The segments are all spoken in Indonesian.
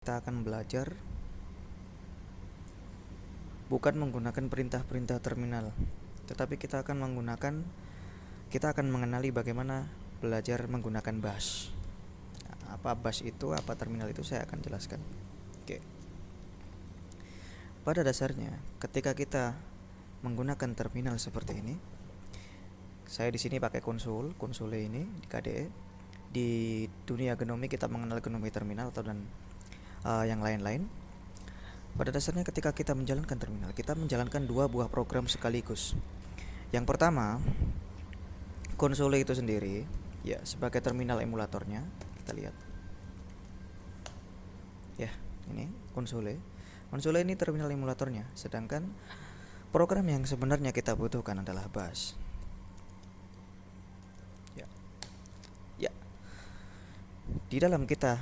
Kita akan belajar bukan menggunakan perintah-perintah terminal, tetapi kita akan mengenali bagaimana belajar menggunakan bash. Apa bash itu, apa terminal itu, saya akan jelaskan. Oke. Pada dasarnya, ketika kita menggunakan terminal seperti ini, saya di sini pakai konsole ini di KDE. Di dunia genomi kita mengenal genomi terminal atau yang lain-lain. Pada dasarnya ketika kita menjalankan terminal, kita menjalankan dua buah program sekaligus. Yang pertama, konsole itu sendiri ya sebagai terminal emulatornya. Kita lihat ya, ini konsole ini terminal emulatornya, sedangkan program yang sebenarnya kita butuhkan adalah bash. Ya, di dalam kita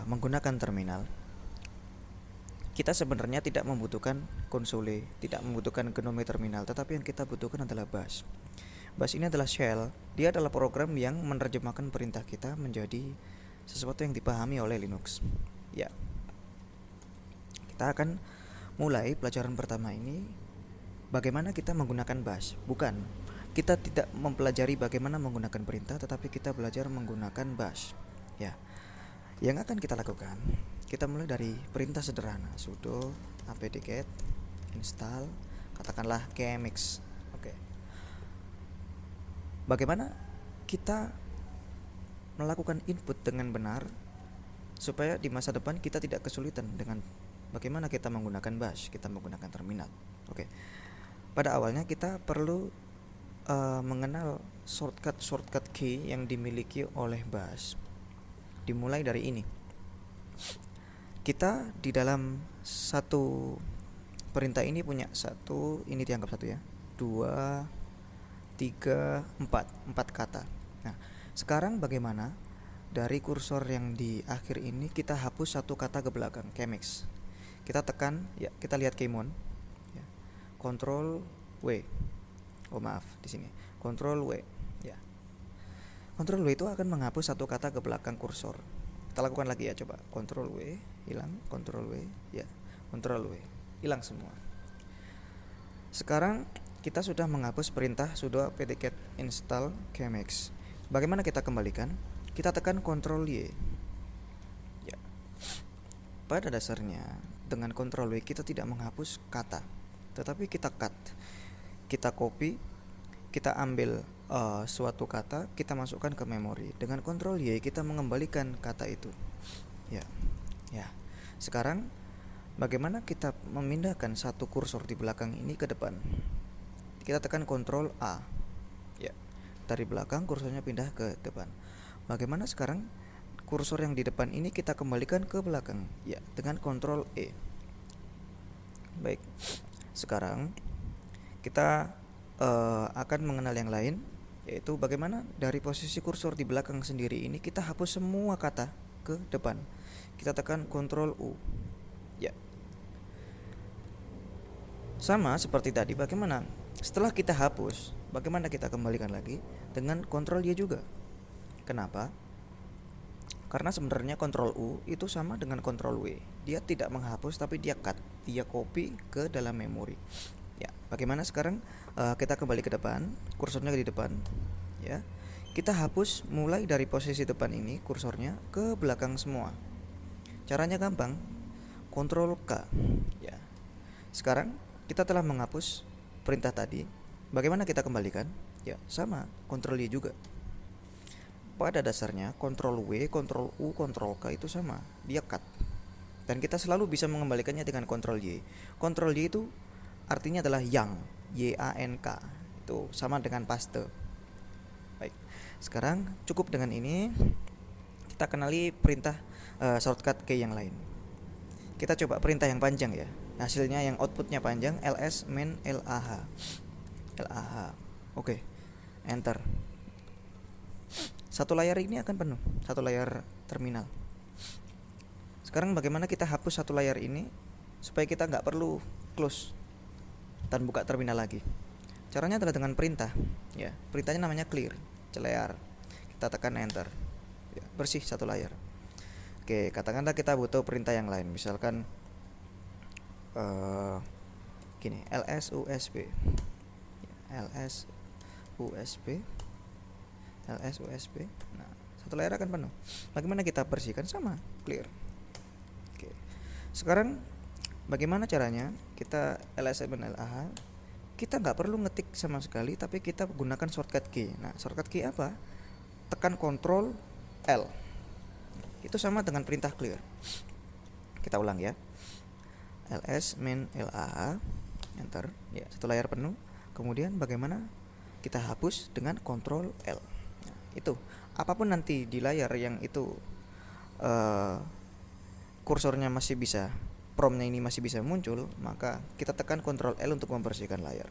menggunakan terminal, kita sebenarnya tidak membutuhkan konsole, tidak membutuhkan genomi terminal, tetapi yang kita butuhkan adalah bash. Bash ini adalah shell, dia adalah program yang menerjemahkan perintah kita menjadi sesuatu yang dipahami oleh Linux. Ya, kita akan mulai pelajaran pertama ini bagaimana kita menggunakan bash. Bukan, kita tidak mempelajari bagaimana menggunakan perintah, tetapi kita belajar menggunakan bash. Ya, yang akan kita lakukan, kita mulai dari perintah sederhana, sudo apt-get install katakanlah kmx. Oke. Bagaimana kita melakukan input dengan benar supaya di masa depan kita tidak kesulitan dengan bagaimana kita menggunakan bash, kita menggunakan terminal. Oke. Pada awalnya kita perlu mengenal shortcut key yang dimiliki oleh bash. Dimulai dari ini. Kita di dalam satu perintah ini punya satu, ini dianggap satu ya, 2, 3, 4 kata. Nah, sekarang bagaimana dari kursor yang di akhir ini kita hapus satu kata ke belakang, kmx. Kita tekan, ya, kita lihat keymon, ya, Ctrl W. Oh maaf, di sini Ctrl W, ya. Ctrl W itu akan menghapus satu kata ke belakang kursor. Kita lakukan lagi ya, coba Ctrl W, hilang, Ctrl W, ya, Ctrl W, hilang semua. Sekarang kita sudah menghapus perintah sudo apt-get install kmx. Bagaimana kita kembalikan? Kita tekan Ctrl Y. Ya. Pada dasarnya dengan Ctrl W kita tidak menghapus kata, tetapi kita cut. Kita copy, kita ambil suatu kata, kita masukkan ke memori. Dengan Ctrl Y kita mengembalikan kata itu. Ya. Sekarang bagaimana kita memindahkan satu kursor di belakang ini ke depan? Kita tekan Ctrl A. Ya. Dari belakang kursornya pindah ke depan. Bagaimana sekarang kursor yang di depan ini kita kembalikan ke belakang? Ya, dengan Ctrl E. Baik. Sekarang kita akan mengenal yang lain, yaitu bagaimana dari posisi kursor di belakang sendiri ini kita hapus semua kata ke depan. Kita tekan Ctrl U. Ya. Sama seperti tadi, bagaimana setelah kita hapus, bagaimana kita kembalikan lagi dengan Ctrl Y juga. Kenapa? Karena sebenarnya Ctrl U itu sama dengan Ctrl W. Dia tidak menghapus tapi dia cut, dia copy ke dalam memori. Ya, bagaimana sekarang kita kembali ke depan, kursornya di depan, ya. Kita hapus mulai dari posisi depan ini kursornya ke belakang semua. Caranya gampang, Ctrl K. Ya. Sekarang kita telah menghapus perintah tadi. Bagaimana kita kembalikan? Ya, sama, Ctrl Y juga. Pada dasarnya Ctrl W, Ctrl U, Ctrl K itu sama, dia cut. Dan kita selalu bisa mengembalikannya dengan Ctrl Y. Ctrl Y itu artinya adalah yang, YANK. Itu sama dengan paste. Baik. Sekarang cukup dengan ini. Kita kenali perintah shortcut key yang lain. Kita coba perintah yang panjang ya. Hasilnya yang outputnya panjang, ls main lah. Oke. Enter. Satu layar ini akan penuh, satu layar terminal. Sekarang bagaimana kita hapus satu layar ini supaya kita nggak perlu close dan buka terminal lagi? Caranya adalah dengan perintah. Ya, perintahnya namanya clear, clear. Kita tekan enter. Ya, bersih satu layar. Oke, katakanlah kita butuh perintah yang lain, misalkan gini, ls usb, ls usb, ls usb. Nah, satu layar akan penuh. Bagaimana kita bersihkan? Sama, clear. Oke. Sekarang bagaimana caranya kita ls-lah? Kita nggak perlu ngetik sama sekali, tapi kita gunakan shortcut key. Nah, shortcut key apa? Tekan Ctrl L. Itu sama dengan perintah clear. Kita ulang ya. ls -lah, enter. Ya, satu layar penuh. Kemudian bagaimana kita hapus dengan Ctrl L. Nah, itu. Apapun nanti di layar yang itu kursornya masih bisa, promptnya ini masih bisa muncul, maka kita tekan Ctrl L untuk membersihkan layar.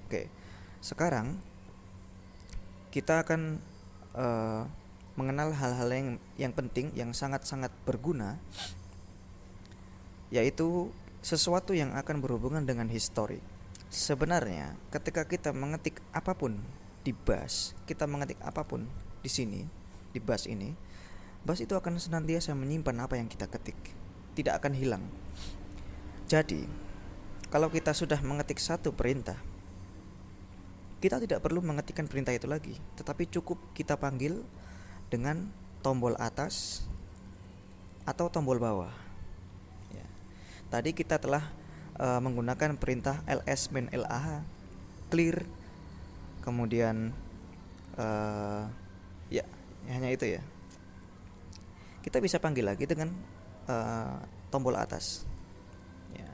Oke, sekarang kita akan mengenal hal-hal yang penting, yang sangat-sangat berguna, yaitu sesuatu yang akan berhubungan dengan histori. Sebenarnya ketika kita mengetik apapun di bash, kita mengetik apapun di sini, di bash ini, bash itu akan senantiasa menyimpan apa yang kita ketik, tidak akan hilang. Jadi kalau kita sudah mengetik satu perintah, kita tidak perlu mengetikkan perintah itu lagi, tetapi cukup kita panggil dengan tombol atas atau tombol bawah ya. Tadi kita telah menggunakan perintah ls -lah clear, kemudian ya hanya itu ya. Kita bisa panggil lagi dengan tombol atas ya,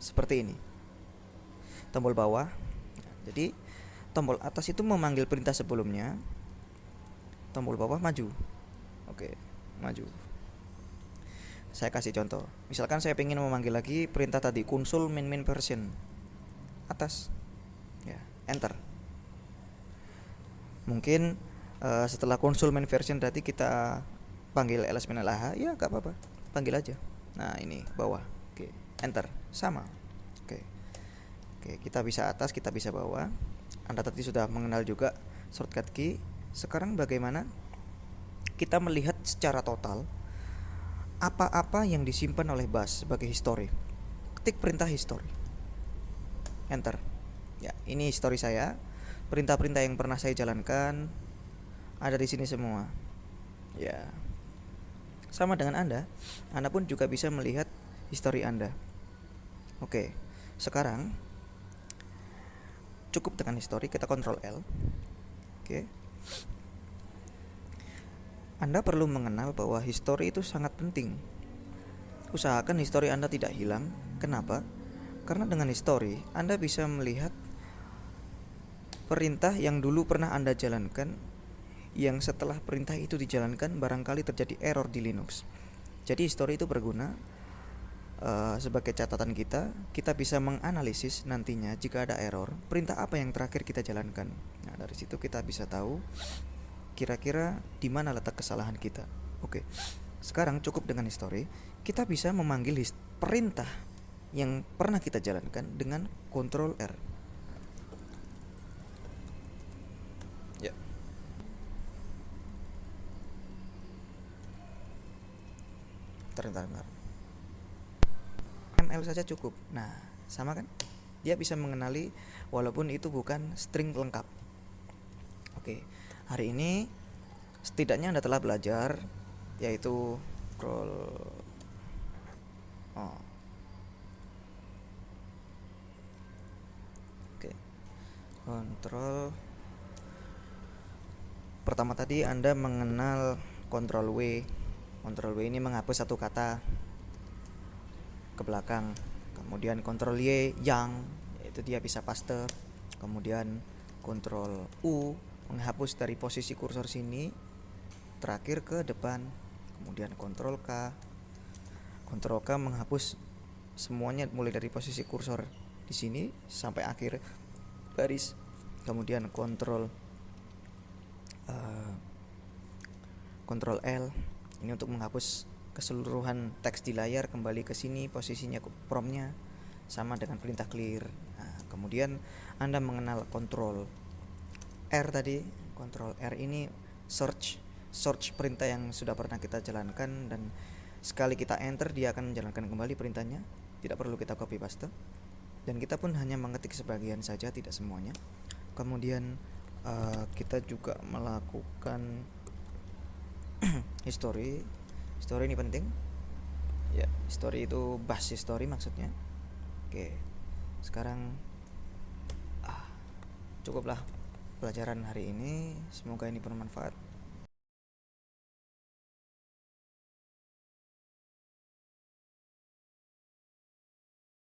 seperti ini. Tombol bawah. Jadi tombol atas itu memanggil perintah sebelumnya, tombol bawah maju. Oke, maju. Saya kasih contoh. Misalkan saya ingin memanggil lagi perintah tadi, console main version, atas ya, enter. Mungkin setelah console main version tadi kita panggil ls -lah, ya gak apa-apa, panggil aja. Nah, ini bawah. Oke, enter, sama. Oke, kita bisa atas, kita bisa bawah. Anda tadi sudah mengenal juga shortcut key. Sekarang bagaimana kita melihat secara total apa-apa yang disimpan oleh bash sebagai history. Ketik perintah history, enter. Ya, ini history saya. Perintah-perintah yang pernah saya jalankan ada di sini semua. Ya, sama dengan Anda pun juga bisa melihat history Anda. Oke, sekarang cukup dengan history, kita Ctrl L. Oke. Anda perlu mengenal bahwa history itu sangat penting. Usahakan history Anda tidak hilang. Kenapa? Karena dengan history Anda bisa melihat perintah yang dulu pernah Anda jalankan, yang setelah perintah itu dijalankan barangkali terjadi error di Linux. Jadi history itu berguna sebagai catatan kita. Kita bisa menganalisis nantinya jika ada error, perintah apa yang terakhir kita jalankan. Nah, dari situ kita bisa tahu kira-kira di mana letak kesalahan kita. Oke. Sekarang cukup dengan history. Kita bisa memanggil perintah yang pernah kita jalankan dengan Ctrl R. Ya. Bentar. ML saja cukup. Nah, sama kan? Dia bisa mengenali walaupun itu bukan string lengkap. Oke. Hari ini setidaknya Anda telah belajar, yaitu kontrol. Pertama tadi Anda mengenal Ctrl W. Ctrl W ini menghapus satu kata ke belakang. Kemudian Ctrl Y yang, yaitu dia bisa paste. Kemudian Ctrl U menghapus dari posisi kursor sini terakhir ke depan. Kemudian Ctrl K menghapus semuanya mulai dari posisi kursor di sini sampai akhir baris. Kemudian Ctrl L ini untuk menghapus keseluruhan teks di layar kembali ke sini, posisinya promptnya sama dengan perintah clear. Nah, kemudian Anda mengenal Ctrl R tadi. Ctrl R ini search search perintah yang sudah pernah kita jalankan, dan sekali kita enter dia akan menjalankan kembali perintahnya, tidak perlu kita copy paste, dan kita pun hanya mengetik sebagian saja, tidak semuanya. Kemudian kita juga melakukan history ini penting ya. History itu bash history maksudnya. Oke, sekarang cukuplah pelajaran hari ini, semoga ini bermanfaat.